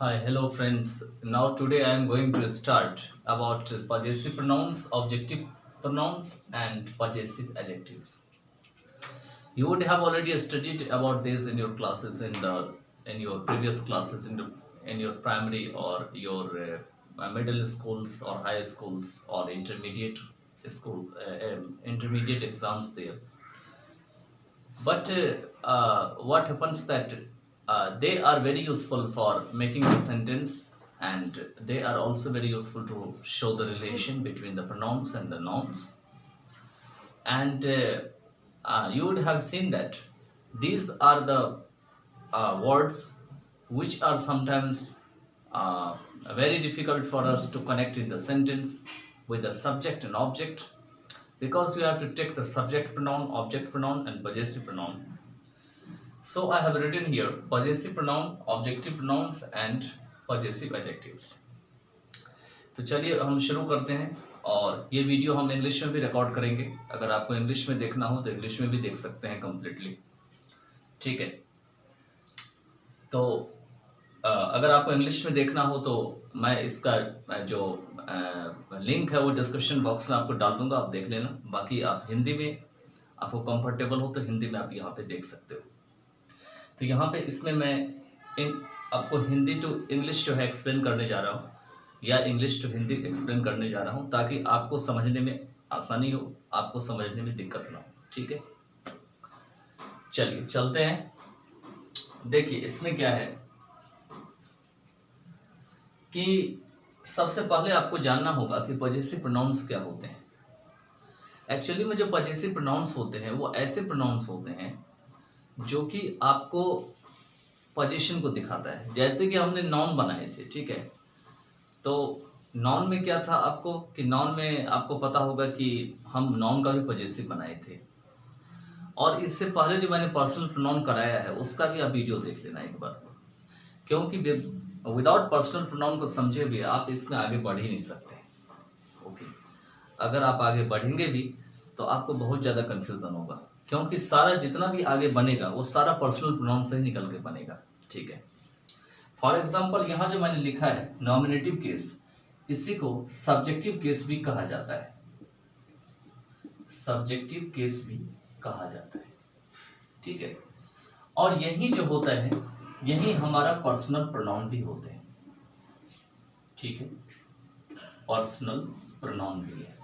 Hi, hello friends. Now today I am going to start about possessive pronouns, objective pronouns and possessive adjectives. You would have already studied about this in your classes in your previous classes in your primary or your middle schools or high schools or intermediate exams there. But what happens that they are very useful for making the sentence, and they are also very useful to show the relation between the pronouns and the nouns. And you would have seen that these are the words which are sometimes very difficult for us to connect in the sentence with the subject and object, because you have to take the subject pronoun, object pronoun and possessive pronoun. So I have written here possessive pronoun, objective pronouns and possessive adjectives. तो चलिए हम शुरू करते हैं, और ये video हम English में भी रिकॉर्ड करेंगे। अगर आपको इंग्लिश में देखना हो तो इंग्लिश में भी देख सकते हैं कम्प्लीटली। ठीक है, तो अगर आपको इंग्लिश में देखना हो तो मैं इसका जो लिंक है वो डिस्क्रिप्शन बॉक्स में आपको डाल दूंगा, आप देख लेना। बाकी आप हिंदी में आपको कंफर्टेबल हो तो हिंदी में आप यहाँ पे देख सकते हो। तो यहाँ पे इसमें मैं आपको हिंदी टू इंग्लिश जो है एक्सप्लेन करने जा रहा हूँ, या इंग्लिश टू हिंदी एक्सप्लेन करने जा रहा हूँ, ताकि आपको समझने में आसानी हो, आपको समझने में दिक्कत ना हो। ठीक है, चलिए चलते हैं। देखिए इसमें क्या है कि सबसे पहले आपको जानना होगा कि पॉजेसिव प्रोनाउंस क्या होते हैं। एक्चुअली में जो पॉजेसिव प्रोनाउंस होते हैं वो ऐसे प्रोनाउंस होते हैं जो कि आपको पोजीशन को दिखाता है। जैसे कि हमने नॉन बनाए थे, ठीक है, तो नॉन में क्या था आपको कि नॉन में आपको पता होगा कि हम नॉन का भी पॉजेसिव बनाए थे, और इससे पहले जो मैंने पर्सनल प्रोनाउन कराया है उसका भी आप वीडियो देख लेना एक बार, क्योंकि विदाउट पर्सनल प्रोनाउन को समझे भी आप इसमें आगे बढ़ ही नहीं सकते। ओके, अगर आप आगे बढ़ेंगे भी तो आपको बहुत ज़्यादा कन्फ्यूज़न होगा, क्योंकि सारा जितना भी आगे बनेगा वो सारा पर्सनल प्रोनाउन से ही निकल के बनेगा। ठीक है, फॉर एग्जांपल यहाँ जो मैंने लिखा है नॉमिनेटिव केस, इसी को सब्जेक्टिव केस भी कहा जाता है, सब्जेक्टिव केस भी कहा जाता है। ठीक है, और यही जो होता है यही हमारा पर्सनल प्रोनाउन भी होते हैं। ठीक है, पर्सनल प्रोनाउन भी है।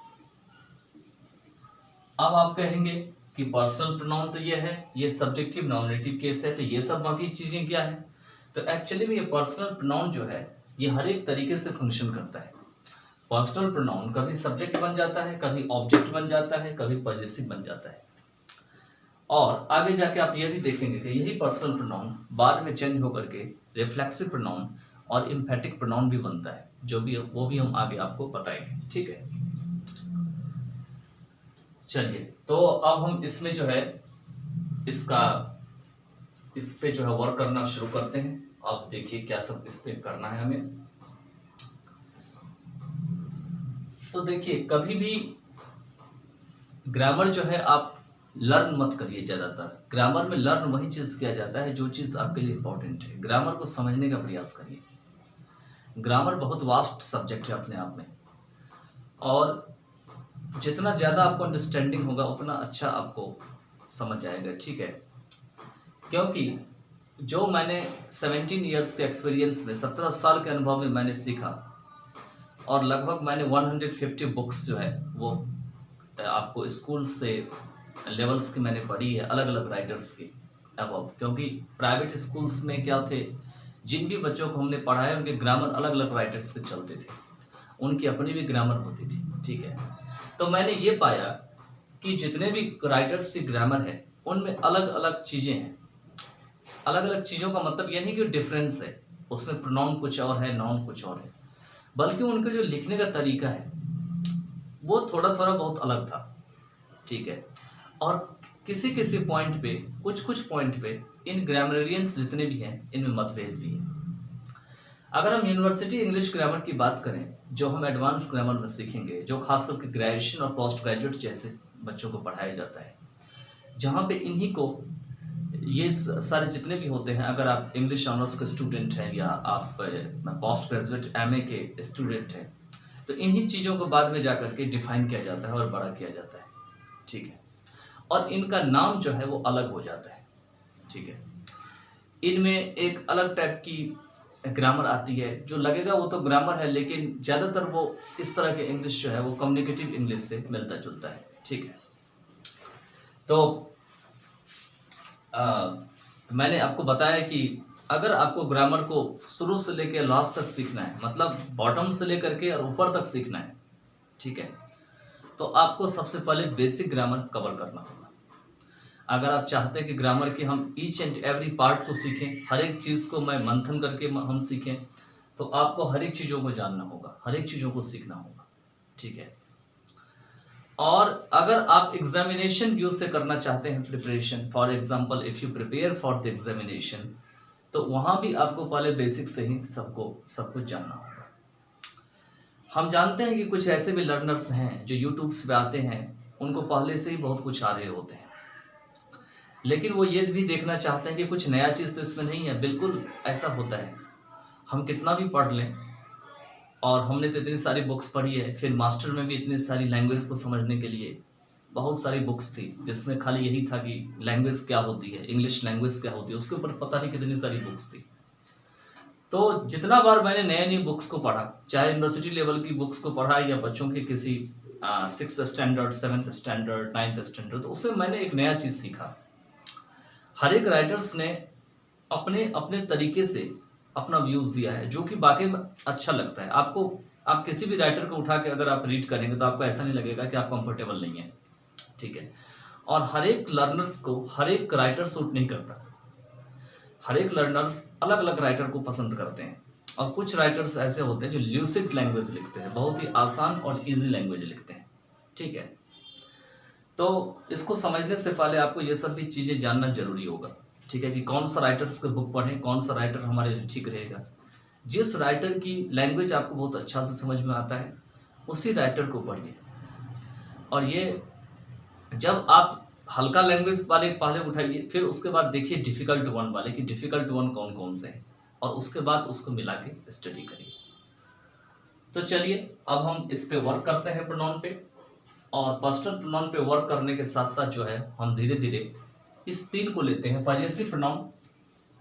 अब आप कहेंगे कि पर्सनल प्रोनाउन तो ये है, ये सब्जेक्टिव नॉमिनेटिव केस है, तो ये सब बाकी चीजें क्या है? तो एक्चुअली में ये पर्सनल प्रोनाउन जो है ये हर एक तरीके से फंक्शन करता है। पर्सनल प्रोनाउन कभी सब्जेक्ट बन जाता है, कभी ऑब्जेक्ट बन जाता है, कभी पॉजेसिव बन जाता है, और आगे जाके आप ये भी देखेंगे कि यही पर्सनल प्रोनाउन बाद में चेंज होकर के रिफ्लेक्सिव प्रोनाउन और इम्फेटिक प्रोनाउन भी बनता है, जो भी वो भी हम आगे आपको बताएंगे। ठीक है, चलिए तो अब हम इसमें जो है इस पे जो है वर्क करना शुरू करते हैं। अब देखिए क्या सब इस पे करना है हमें। तो देखिए कभी भी ग्रामर जो है आप लर्न मत करिए। ज़्यादातर ग्रामर में लर्न वही चीज़ किया जाता है जो चीज़ आपके लिए इंपॉर्टेंट है। ग्रामर को समझने का प्रयास करिए। ग्रामर बहुत वास्ट सब्जेक्ट है अपने आप में, और जितना ज़्यादा आपको अंडरस्टैंडिंग होगा उतना अच्छा आपको समझ आएगा। ठीक है, क्योंकि जो मैंने 17 इयर्स के एक्सपीरियंस में 17 साल के अनुभव में मैंने सीखा, और लगभग मैंने 150 बुक्स जो है वो आपको स्कूल से लेवल्स की मैंने पढ़ी है, अलग अलग राइटर्स की अब, क्योंकि प्राइवेट स्कूल्स में क्या थे, जिन भी बच्चों को हमने पढ़ाया उनके ग्रामर अलग अलग राइटर्स के चलते थे, उनकी अपनी भी ग्रामर होती थी। ठीक है, तो मैंने ये पाया कि जितने भी राइटर्स की ग्रामर है उनमें अलग अलग चीज़ें हैं। अलग अलग चीज़ों का मतलब ये नहीं कि डिफरेंस है, उसमें प्रोनाउन कुछ और है, नाउन कुछ और है, बल्कि उनका जो लिखने का तरीका है वो थोड़ा थोड़ा बहुत अलग था। ठीक है, और किसी किसी पॉइंट पे, कुछ कुछ पॉइंट पे इन ग्रामरियंस जितने भी हैं इनमें मतभेद भी है। अगर हम यूनिवर्सिटी इंग्लिश ग्रामर की बात करें, जो हम एडवांस ग्रामर में सीखेंगे, जो खास करके ग्रेजुएशन और पोस्ट ग्रेजुएट जैसे बच्चों को पढ़ाया जाता है, जहाँ पे इन्हीं को ये सारे जितने भी होते हैं, अगर आप इंग्लिश ऑनर्स के स्टूडेंट हैं या आप पोस्ट ग्रेजुएट एमए के स्टूडेंट हैं, तो इन्हीं चीज़ों को बाद में जाकर के डिफाइन किया जाता है और बड़ा किया जाता है, ठीक है। और इनका नाम जो है वो अलग हो जाता है, ठीक है। इनमें एक अलग टाइप की ग्रामर आती है, जो लगेगा वो तो ग्रामर है, लेकिन ज़्यादातर वो इस तरह के इंग्लिश जो है वो कम्युनिकेटिव इंग्लिश से मिलता जुलता है, ठीक है। तो मैंने आपको बताया कि अगर आपको ग्रामर को शुरू से लेकर लास्ट तक सीखना है, मतलब बॉटम से लेकर के और ऊपर तक सीखना है, ठीक है, तो आपको सबसे पहले बेसिक ग्रामर कवर करना होगा। अगर आप चाहते हैं कि ग्रामर के हम ईच एंड एवरी पार्ट को सीखें, हर एक चीज़ को मैं मंथन करके हम सीखें, तो आपको हर एक चीज़ों को जानना होगा, हर एक चीज़ों को सीखना होगा, ठीक है। और अगर आप एग्जामिनेशन व्यू से करना चाहते हैं preparation, for example if you prepare for the examination, तो वहाँ भी आपको पहले बेसिक से ही सब कुछ जानना होगा। हम जानते हैं कि कुछ ऐसे भी लर्नर्स हैं जो यूट्यूब्स पे आते हैं, उनको पहले से ही बहुत कुछ आ रहे होते हैं, लेकिन वो ये भी देखना चाहते हैं कि कुछ नया चीज़ तो इसमें नहीं है। बिल्कुल ऐसा होता है, हम कितना भी पढ़ लें, और हमने तो इतनी सारी बुक्स पढ़ी है, फिर मास्टर में भी इतनी सारी लैंग्वेज को समझने के लिए बहुत सारी बुक्स थी, जिसमें खाली यही था कि लैंग्वेज क्या होती है, इंग्लिश लैंग्वेज क्या होती है, उसके ऊपर पता नहीं कितनी सारी बुक्स थी। तो जितना बार मैंने नए नई बुक्स को पढ़ा, चाहे यूनिवर्सिटी लेवल की बुक्स को पढ़ा या बच्चों के किसी 6th standard, 7th standard, 9th standard, तो उसमें मैंने एक नया चीज़ सीखा। हर एक राइटर्स ने अपने अपने तरीके से अपना व्यूज़ दिया है, जो कि वाकई में अच्छा लगता है। आपको, आप किसी भी राइटर को उठा के अगर आप रीड करेंगे तो आपको ऐसा नहीं लगेगा कि आप कंफर्टेबल नहीं है, ठीक है। और हर एक लर्नर्स को हर एक राइटर सूट नहीं करता, हर एक लर्नर्स अलग अलग राइटर को पसंद करते हैं। और कुछ राइटर्स ऐसे होते हैं जो ल्यूसिड लैंग्वेज लिखते हैं, बहुत ही आसान और ईजी लैंग्वेज लिखते हैं, ठीक है। तो इसको समझने से पहले आपको ये सब भी चीज़ें जानना जरूरी होगा, ठीक है, कि कौन सा राइटर्स का बुक पढ़ें, कौन सा राइटर हमारे लिए ठीक रहेगा। जिस राइटर की लैंग्वेज आपको बहुत अच्छा से समझ में आता है, उसी राइटर को पढ़िए। और ये जब आप हल्का लैंग्वेज वाले पहले उठाइए, फिर उसके बाद देखिए डिफ़िकल्ट वन वाले कि डिफ़िकल्ट वन कौन कौन से हैं, और उसके बाद उसको मिला के स्टडी करिए। तो चलिए अब हम इस पे वर्क करते हैं, प्रोनाउन पे। और पर्सनल प्रोनाउन पे वर्क करने के साथ साथ जो है हम धीरे धीरे इस 3 को लेते हैं, पजेसिव प्रोनाउन,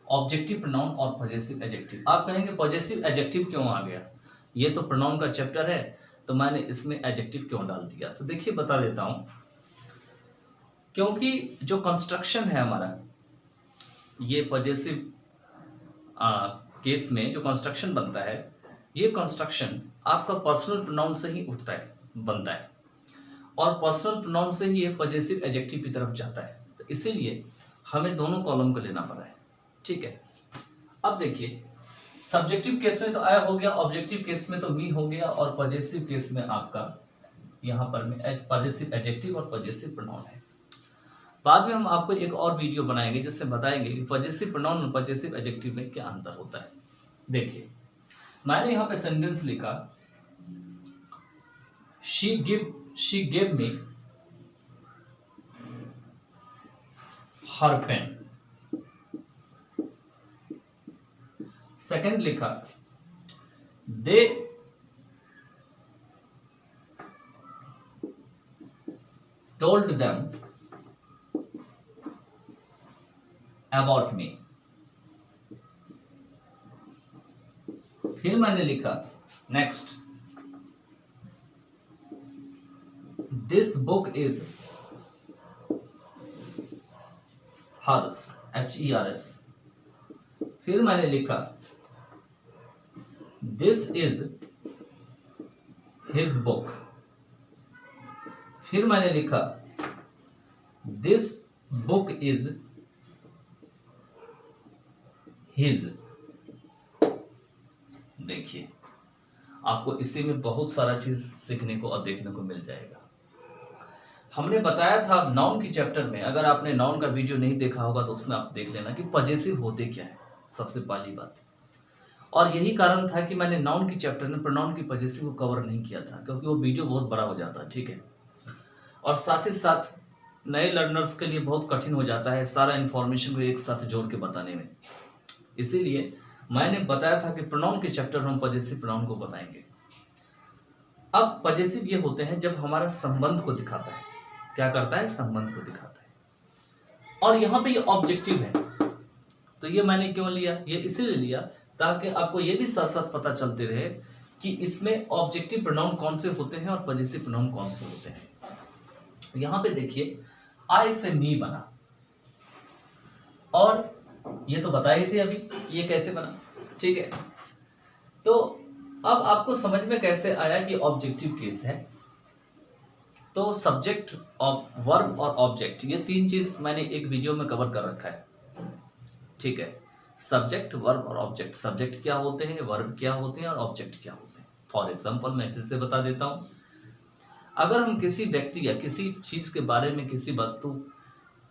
ऑब्जेक्टिव प्रोनाउन और पजेसिव एडजेक्टिव। आप कहेंगे पजेसिव एडजेक्टिव क्यों आ गया, ये तो प्रोनाउन का चैप्टर है, तो मैंने इसमें एडजेक्टिव क्यों डाल दिया। तो देखिए बता देता हूँ, क्योंकि जो कंस्ट्रक्शन है हमारा, ये पजेसिव केस में जो कंस्ट्रक्शन बनता है, ये कंस्ट्रक्शन आपका पर्सनल प्रोनाउन से ही उठता है, बनता है, और पर्सनल प्रोनाउन से ही ये पजेसिव एडजेक्टिव की तरफ जाता है। तो इसीलिए हमें दोनों कॉलम को लेना पड़ा है, ठीक है। अब देखिए सब्जेक्टिव केस में तो आया हो गया, ऑब्जेक्टिव केस में तो मी हो गया, और पजेसिव केस में आपका यहाँ पर में पजेसिव एडजेक्टिव और पजेसिव प्रोनाउन है। बाद में हम आपको एक और वीडियो बनाएंगे जिससे बताएंगे कि पजेसिव प्रोनाउन और पजेसिव एडजेक्टिव में क्या अंतर होता है। देखिए मैंने यहाँ पे सेंटेंस लिखा, she gave me her pen। Second लिखा, they told them about me। फिर मैंने लिखा next, this book is hers, HERS। फिर मैंने लिखा this is his book। फिर मैंने लिखा this book is his। देखिए आपको इसी में बहुत सारा चीज सीखने को और देखने को मिल जाएगा। हमने बताया था नाउन की चैप्टर में, अगर आपने नाउन का वीडियो नहीं देखा होगा तो उसमें आप देख लेना कि पजेसिव होते क्या है, सबसे पहली बात। और यही कारण था कि मैंने नाउन की चैप्टर में प्रोनाउन की पजेसिव को कवर नहीं किया था, क्योंकि वो वीडियो बहुत बड़ा हो जाता है, ठीक है। और साथ ही साथ नए लर्नर्स के लिए बहुत कठिन हो जाता है सारा इन्फॉर्मेशन को एक साथ जोड़ के बताने में। इसीलिए मैंने बताया था कि प्रोनाउन के चैप्टर हम पजेसिव प्रोनाउन को बताएंगे। अब पजेसिव ये होते हैं जब हमारा संबंध को दिखाता है। क्या करता है? संबंध को दिखाता है। और यहाँ पे ये ऑब्जेक्टिव है, तो ये मैंने क्यों लिया? ये इसीलिए लिया ताकि आपको ये भी साथ साथ पता चलते रहे कि इसमें ऑब्जेक्टिव प्रोनाउन कौन से होते हैं और पजेसिव प्रोनाउन कौन से होते हैं। यहाँ पे देखिए, आई से मी बना, और ये तो बताए थे अभी ये कैसे बना, ठीक है। तो अब आपको समझ में कैसे आया कि ऑब्जेक्टिव केस है। तो सब्जेक्ट, वर्ब और ऑब्जेक्ट, ये तीन चीज मैंने एक वीडियो में कवर कर रखा है, ठीक है। सब्जेक्ट, वर्ब और ऑब्जेक्ट। सब्जेक्ट क्या होते हैं, वर्ब क्या होते हैं और ऑब्जेक्ट क्या होते हैं। फॉर एग्जाम्पल मैं फिर से बता देता हूं, अगर हम किसी व्यक्ति या किसी चीज के बारे में, किसी वस्तु,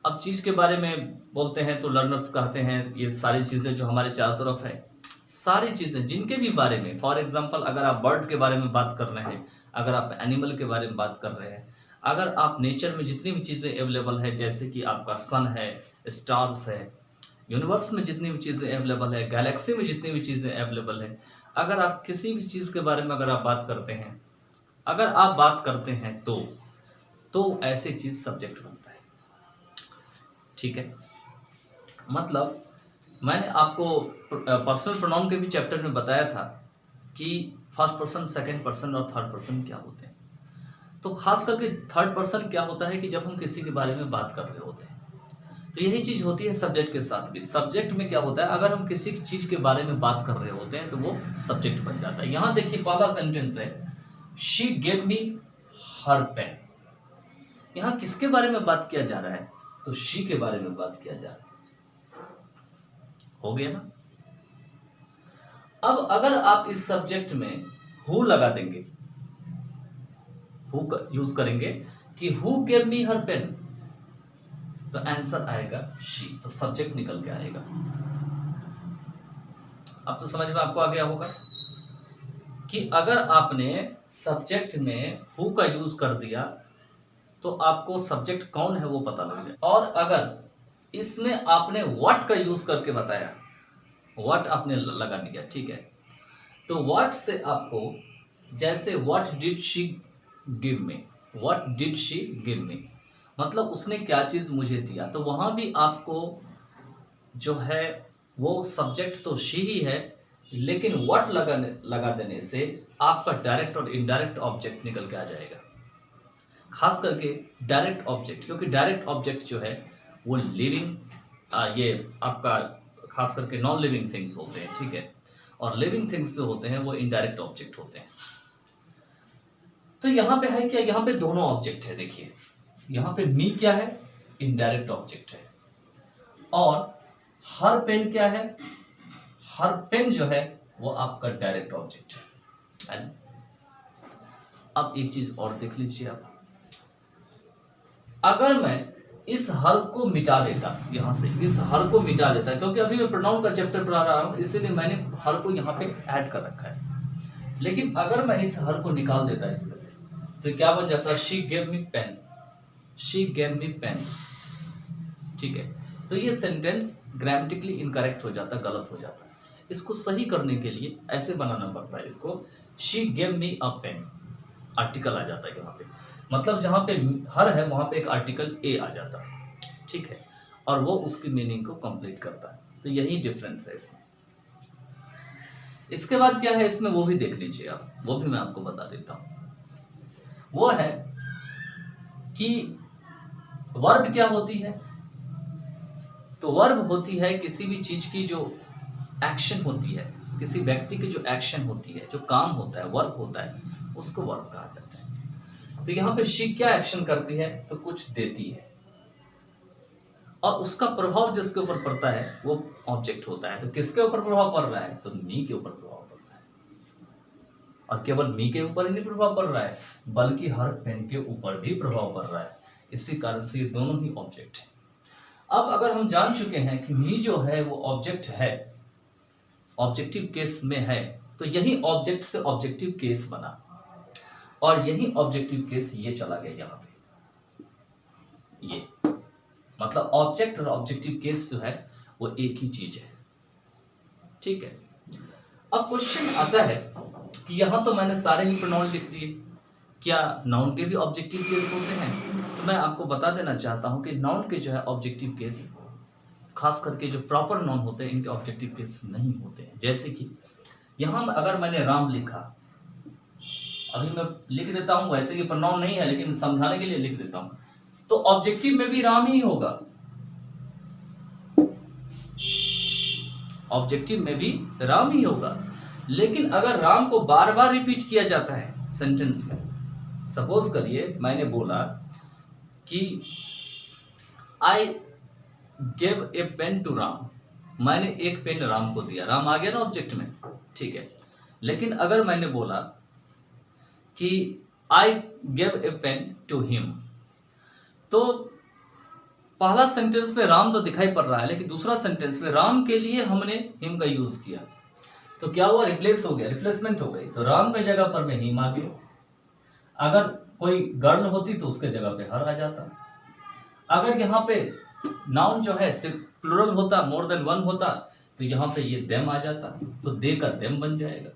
अब चीज के बारे में बोलते हैं तो लर्नर्स कहते हैं ये सारी चीजें जो हमारे चारों तरफ है, सारी चीजें जिनके भी बारे में, फॉर एग्जाम्पल अगर आप बर्ड के बारे में बात कर रहे हैं, अगर आप एनिमल के बारे में बात कर रहे हैं, अगर आप नेचर में जितनी भी चीजें अवेलेबल है, जैसे कि आपका सन है, स्टार्स है, यूनिवर्स में जितनी भी चीजें अवेलेबल है, गैलेक्सी में जितनी भी चीजें अवेलेबल है, अगर आप किसी भी चीज के बारे में अगर आप बात करते हैं, अगर आप बात करते हैं तो ऐसी चीज सब्जेक्ट बनता है, ठीक है। मतलब मैंने आपको पर्सनल प्रोनाउन के भी चैप्टर में बताया था कि फर्स्ट पर्सन, सेकंड पर्सन और थर्ड पर्सन क्या होते हैं। तो खास करके थर्ड पर्सन क्या होता है कि जब हम किसी के बारे में बात कर रहे होते हैं, तो यही चीज होती है सब्जेक्ट के साथ भी। सब्जेक्ट में क्या होता है, अगर हम किसी चीज के बारे में बात कर रहे होते हैं तो वो सब्जेक्ट बन जाता है। यहां देखिए पहला सेंटेंस है, she gave me her pen. यहां किसके बारे में बात किया जा रहा है? तो शी के बारे में बात किया जा रहा है। हो गया ना। अब अगर आप इस सब्जेक्ट में हु लगा देंगे, हु यूज करेंगे कि who gave me her pen, तो आंसर आएगा शी, तो सब्जेक्ट निकल के आएगा। अब तो समझ में आपको आ गया होगा कि अगर आपने सब्जेक्ट में हु का यूज कर दिया तो आपको सब्जेक्ट कौन है वो पता लग जाए। और अगर इसमें आपने व्हाट का यूज करके बताया, व्हाट आपने लगा दिया, ठीक है, तो व्हाट से आपको, जैसे what did she give me, what did she give me, मतलब उसने क्या चीज मुझे दिया, तो वहां भी आपको जो है वो सब्जेक्ट तो शी ही है, लेकिन व्हाट लगा देने से आपका डायरेक्ट और इनडायरेक्ट ऑब्जेक्ट निकल के आ जाएगा। खास करके डायरेक्ट ऑब्जेक्ट, क्योंकि डायरेक्ट ऑब्जेक्ट जो है वो लिविंग, ये आपका खास करके नॉन लिविंग थिंग्स होते हैं, ठीक है, और लिविंग थिंग्स जो होते हैं वो इनडायरेक्ट ऑब्जेक्ट होते हैं। तो यहाँ पे है क्या, यहाँ पे दोनों ऑब्जेक्ट है। देखिए यहाँ पे मी क्या है, इनडायरेक्ट ऑब्जेक्ट है, और हर पेन क्या है, हर पेन जो है वो आपका डायरेक्ट ऑब्जेक्ट है। अब एक चीज और देख लीजिए आप, अगर मैं इस हर को मिटा देता, यहां से इस हर को मिटा देता, क्योंकि अभी मैं प्रोनाउन का चैप्टर पढ़ा रहा हूं इसीलिए मैंने हर को यहाँ पे ऐड कर रखा है, लेकिन अगर मैं इस हर को निकाल देता इसमें से, तो क्या बन जाता? She gave me pen, she gave me pen, ठीक है। तो ये सेंटेंस ग्रामेटिकली इनकरेक्ट हो जाता, गलत हो जाता। इसको सही करने के लिए ऐसे बनाना पड़ता है इसको, she gave me a pen, article आ जाता है यहाँ पे, मतलब जहां पे हर है वहां पे एक आर्टिकल ए आ जाता है, ठीक है, और वो उसकी मीनिंग को कंप्लीट करता है। तो यही डिफरेंस है इसमें। इसके बाद क्या है इसमें वो भी देख लीजिए आप, वो भी मैं आपको बता देता हूं। वो है कि वर्ब क्या होती है, तो वर्ब होती है किसी भी चीज की जो एक्शन होती है, किसी व्यक्ति की जो एक्शन होती है, जो काम होता है, वर्क होता है, उसको वर्ब कहा जाता है। तो यहाँ पे शी क्या एक्शन करती है, तो कुछ देती है, और उसका प्रभाव जिसके ऊपर पड़ता है वो ऑब्जेक्ट होता है। तो किसके ऊपर प्रभाव पड़ रहा है, तो मी के ऊपर प्रभाव पड़ रहा है, और केवल मी के ऊपर ही नहीं प्रभाव पड़ रहा है बल्कि हर पेन के ऊपर भी प्रभाव पड़ रहा है। इसी कारण से ये दोनों ही ऑब्जेक्ट है। अब अगर हम जान चुके हैं कि मी जो है वो ऑब्जेक्ट है, ऑब्जेक्टिव केस में है, तो यही ऑब्जेक्ट से ऑब्जेक्टिव केस बना, और यही ऑब्जेक्टिव केस ये चला गया यहाँ पे। ये मतलब ऑब्जेक्ट और ऑब्जेक्टिव केस जो है वो एक ही चीज है, ठीक है। अब क्वेश्चन आता है कि यहां तो मैंने सारे ही प्रोनाउन लिख दिए, क्या नाउन के भी ऑब्जेक्टिव केस होते हैं? तो मैं आपको बता देना चाहता हूं कि नाउन के जो है ऑब्जेक्टिव केस, खास करके जो प्रॉपर नाउन होते हैं इनके ऑब्जेक्टिव केस नहीं होते हैं। जैसे कि यहां अगर मैंने राम लिखा, अभी मैं लिख देता हूं, वैसे ये प्रोनाउन नहीं है लेकिन समझाने के लिए लिख देता हूं, तो ऑब्जेक्टिव में भी राम ही होगा, ऑब्जेक्टिव में भी राम ही होगा। लेकिन अगर राम को बार बार रिपीट किया जाता है सेंटेंस में, सपोज करिए मैंने बोला कि I give a pen to Ram, मैंने एक पेन राम को दिया, राम आ गया ना ऑब्जेक्ट में, ठीक है। लेकिन अगर मैंने बोला कि I give a pen to him, तो पहला सेंटेंस में राम तो दिखाई पड़ रहा है, लेकिन दूसरा सेंटेंस में राम के लिए हमने हिम का यूज किया, तो क्या हुआ, रिप्लेस हो गया, रिप्लेसमेंट हो गई, तो राम की जगह पर में हिम आ गया। अगर कोई गर्ल होती तो उसके जगह पे हर आ जाता। अगर यहाँ पे नाउन जो है सिर्फ प्लुरल होता, मोर देन वन होता, तो यहाँ पे ये देम आ जाता, तो दे का देम बन जाएगा।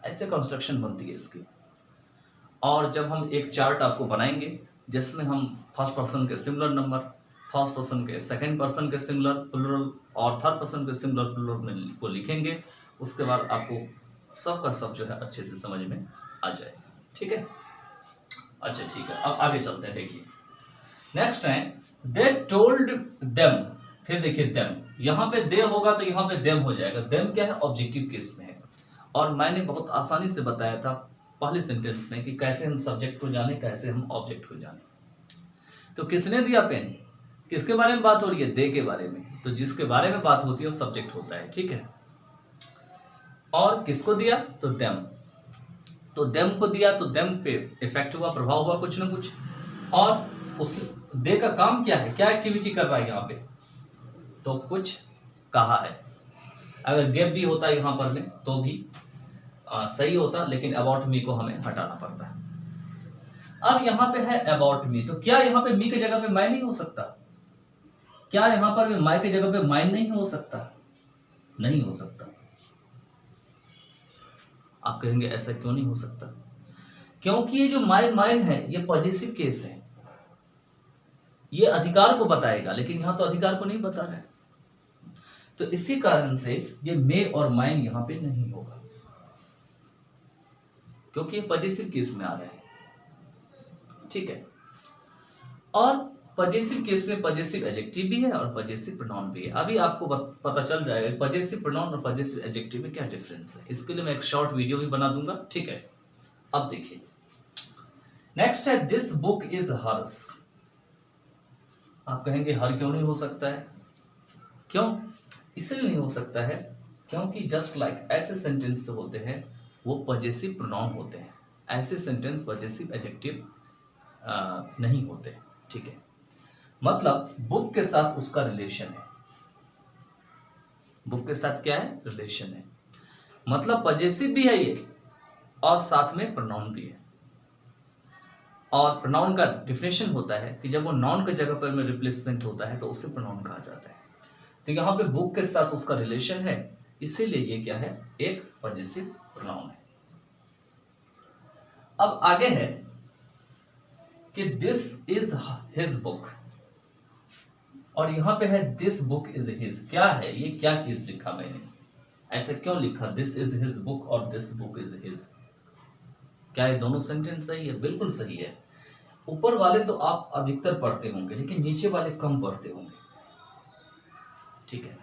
ऐसे कंस्ट्रक्शन बनती है इसकी। और जब हम एक चार्ट आपको बनाएंगे जिसमें हम फर्स्ट पर्सन के सिमिलर नंबर, फर्स्ट पर्सन के सेकंड पर्सन के सिमिलर प्लुरल और थर्ड पर्सन के सिमिलर प्लुरल में को लिखेंगे, उसके बाद आपको सब का सब जो है अच्छे से समझ में आ जाएगा, ठीक है। अच्छा ठीक है, अब आगे चलते हैं। देखिए नेक्स्ट है दे टोल्ड देम, फिर देखिए देम, यहाँ पे दे होगा तो यहाँ पे देम हो जाएगा। देम क्या है, ऑब्जेक्टिव केस में है, और मैंने बहुत आसानी से बताया था पहले सेंटेंस में कि कैसे हम सब्जेक्ट को जाने, कैसे हम ऑब्जेक्ट को जाने। तो किसने दिया पेन, किसके बारे में बात हो रही है, दे के बारे में, तो जिसके बारे में बात होती है वो सब्जेक्ट होता है, ठीक है। और किसको दिया, तो देम, तो देम को दिया तो देम पे इफेक्ट हुआ, प्रभाव हुआ कुछ ना कुछ। और उस दे का काम क्या है, क्या एक्टिविटी कर रहा है यहाँ पे, तो कुछ कहा है। अगर गिव भी होता यहाँ पर में तो भी सही होता, लेकिन अबाउट मी को हमें हटाना पड़ता है। अब यहाँ पे है अबाउट मी, तो क्या यहाँ पे मी की जगह पे माई नहीं हो सकता, क्या यहाँ पर माई की जगह पे माइन नहीं हो सकता, नहीं हो सकता। आप कहेंगे ऐसा क्यों नहीं हो सकता, क्योंकि ये जो माई माइन है ये पॉजिटिव केस है, ये अधिकार को बताएगा, लेकिन यहां तो अधिकार को नहीं बता रहा है, तो इसी कारण से ये मे और माइन यहां पे नहीं होगा, क्योंकि ये पॉजिटिव केस में आ रहा है, ठीक है। और पॉजिटिव केस में पॉजिटिव एडजेक्टिव भी है और पॉजिटिव प्रोनाउन भी है। अभी आपको पता चल जाएगा पॉजिटिव प्रोनाउन और पॉजिटिव एडजेक्टिव में क्या डिफरेंस है। इसके लिए मैं एक शॉर्ट वीडियो भी बना दूंगा, ठीक है। अब देखिए नेक्स्ट है दिस बुक इज हर्स। आप कहेंगे हर क्यों नहीं हो सकता है, क्यों, इसलिए नहीं हो सकता है क्योंकि जस्ट लाइक ऐसे सेंटेंस होते हैं वो पॉजिटिव प्रोनाउन होते हैं, ऐसे सेंटेंस पॉजिटिव एडजेक्टिव नहीं होते, ठीक है। मतलब बुक के साथ उसका रिलेशन है, बुक के साथ क्या है, रिलेशन है, मतलब पॉजिटिव भी है ये और साथ में प्रोनाउन भी है। और प्रोनाउन का डिफिनेशन होता है कि जब वो नाउन के जगह पर में रिप्लेसमेंट होता है तो उसे प्रोनाउन कहा जाता है। तो यहाँ पे बुक के साथ उसका रिलेशन है, इसीलिए ये क्या है, एक पॉजिटिव प्रोनाउन है। अब आगे है कि दिस इज हिज बुक, और यहां पे है दिस बुक इज हिज। क्या है ये, क्या चीज लिखा मैंने, ऐसा क्यों लिखा, दिस इज हिज बुक और दिस बुक इज हिज, क्या ये दोनों सेंटेंस सही है, बिल्कुल सही है। ऊपर वाले तो आप अधिकतर पढ़ते होंगे लेकिन नीचे वाले कम पढ़ते होंगे, ठीक है।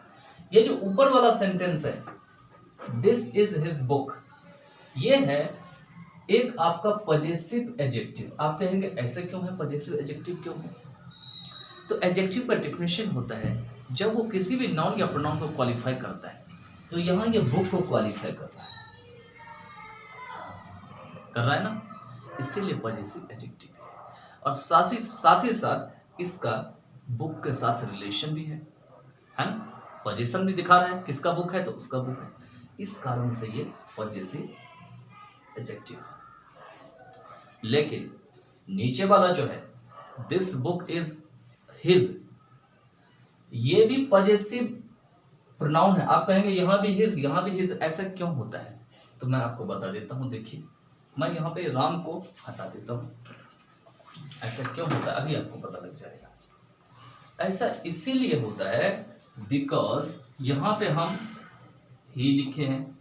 ये जो ऊपर वाला सेंटेंस है दिस इज हिज बुक, ये है एक आपका पॉजिटिव एडजेक्टिव। आप कहेंगे ऐसे क्यों है, पॉजिटिव एडजेक्टिव क्यों है, तो एडजेक्टिव का डेफिनेशन होता है जब वो किसी भी नाउन या प्रोनाउन को क्वालिफाई करता है, तो यहाँ ये बुक को क्वालिफाई कर रहा है ना, इसीलिए पॉजिटिव एडजेक्टिव है। और साथ ही साथ इसका बुक के साथ रिलेशन भी है ना, पोजीशन भी दिखा रहा है, किसका बुक है तो उसका बुक है, इस कारण से ये पॉजिटिव एडजेक्टिव। लेकिन नीचे वाला जो है दिस बुक इज हिज, ये भी पॉजेसिव प्रोनाउन है। आप कहेंगे यहां भी हिज, यहां भी हिज, ऐसा क्यों होता है? तो मैं आपको बता देता हूं। देखिए, मैं यहां पे राम को हटा देता हूं। ऐसा क्यों होता है अभी आपको पता लग जाएगा। ऐसा इसीलिए होता है बिकॉज यहां पे हम ही लिखे हैं,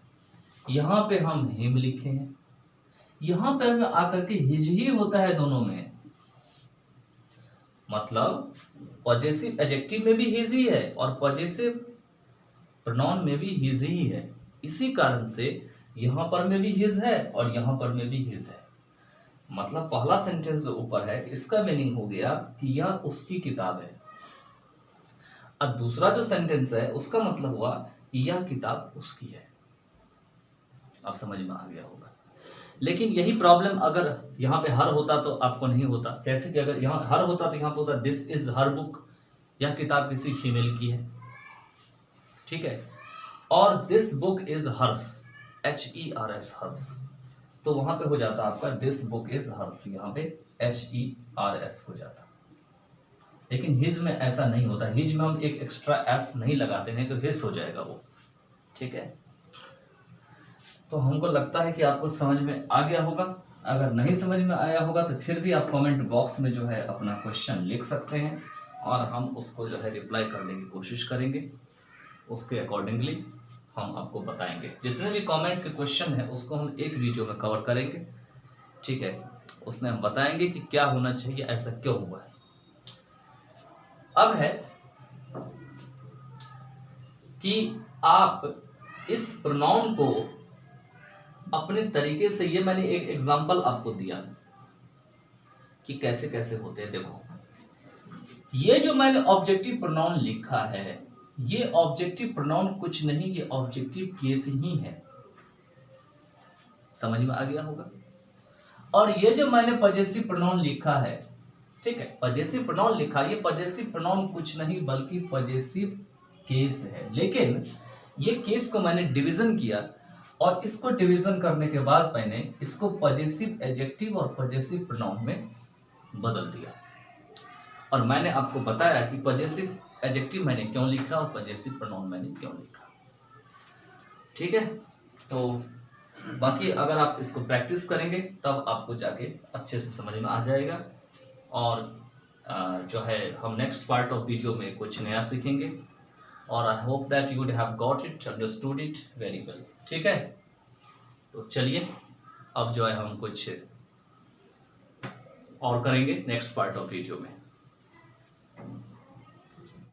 यहां पे हम हिम लिखे हैं, यहां पे हमें आकर के हिज ही होता है दोनों में। मतलब पॉजेसिव एडजेक्टिव में भी हिज ही है और पॉजेसिव प्रोनाउन में भी हिज ही है। इसी कारण से यहां पर में भी हिज है और यहां पर में भी हिज है। मतलब पहला सेंटेंस जो ऊपर है इसका मीनिंग हो गया कि यह उसकी किताब है। अब दूसरा जो सेंटेंस है उसका मतलब हुआ कि यह किताब उसकी है। आप समझ में आ गया होगा। लेकिन यही प्रॉब्लम अगर यहाँ पे हर होता तो आपको नहीं होता। जैसे कि अगर यहाँ हर होता तो यहाँ पे होता दिस इज हर बुक, यह किताब किसी फीमेल की है, ठीक है। और this book is hers, HERS, hers, तो वहां पे हो जाता आपका दिस बुक इज हर्स, यहाँ पे HERS हो जाता। लेकिन हिज में ऐसा नहीं होता। हिज में हम एक एक्स्ट्रा एस नहीं लगाते, नहीं तो हिज हो जाएगा वो, ठीक है। तो हमको लगता है कि आपको समझ में आ गया होगा। अगर नहीं समझ में आया होगा तो फिर भी आप कमेंट बॉक्स में जो है अपना क्वेश्चन लिख सकते हैं और हम उसको जो है रिप्लाई करने की कोशिश करेंगे। उसके अकॉर्डिंगली हम आपको बताएंगे। जितने भी कमेंट के क्वेश्चन है उसको हम एक वीडियो में कवर करेंगे, ठीक है। उसमें हम बताएंगे कि क्या होना चाहिए, ऐसा क्यों हुआ है। अब है कि आप इस प्रोनाउन को अपने तरीके से, ये मैंने एक एग्जांपल आपको दिया कि कैसे कैसे होते हैं। देखो, ये जो मैंने ऑब्जेक्टिव प्रोनाउन लिखा है, ये ऑब्जेक्टिव प्रोनाउन कुछ नहीं, ये ऑब्जेक्टिव केस ही है। समझ में आ गया होगा। और ये जो मैंने पॉजेसिव प्रोनाउन लिखा है, ठीक है, पॉजेसिव प्रोनाउन लिखा, ये पॉजेसिव प्रोनाउन कुछ नहीं बल्कि पॉजेसिव केस है। लेकिन ये केस को मैंने डिवीजन किया और इसको डिवीजन करने के बाद मैंने इसको पॉजेसिव एडजेक्टिव और पॉजेसिव प्रोनाउन में बदल दिया। और मैंने आपको बताया कि पॉजेसिव एडजेक्टिव मैंने क्यों लिखा और पॉजेसिव प्रोनाउन मैंने क्यों लिखा, ठीक है। तो बाकी अगर आप इसको प्रैक्टिस करेंगे तब आपको जाके अच्छे से समझ में आ जाएगा। और जो है हम नेक्स्ट पार्ट ऑफ वीडियो में कुछ नया सीखेंगे। और I hope that you would have got it, understood it very well, ठीक है। तो चलिए अब जो है हम कुछ और करेंगे नेक्स्ट पार्ट ऑफ वीडियो में।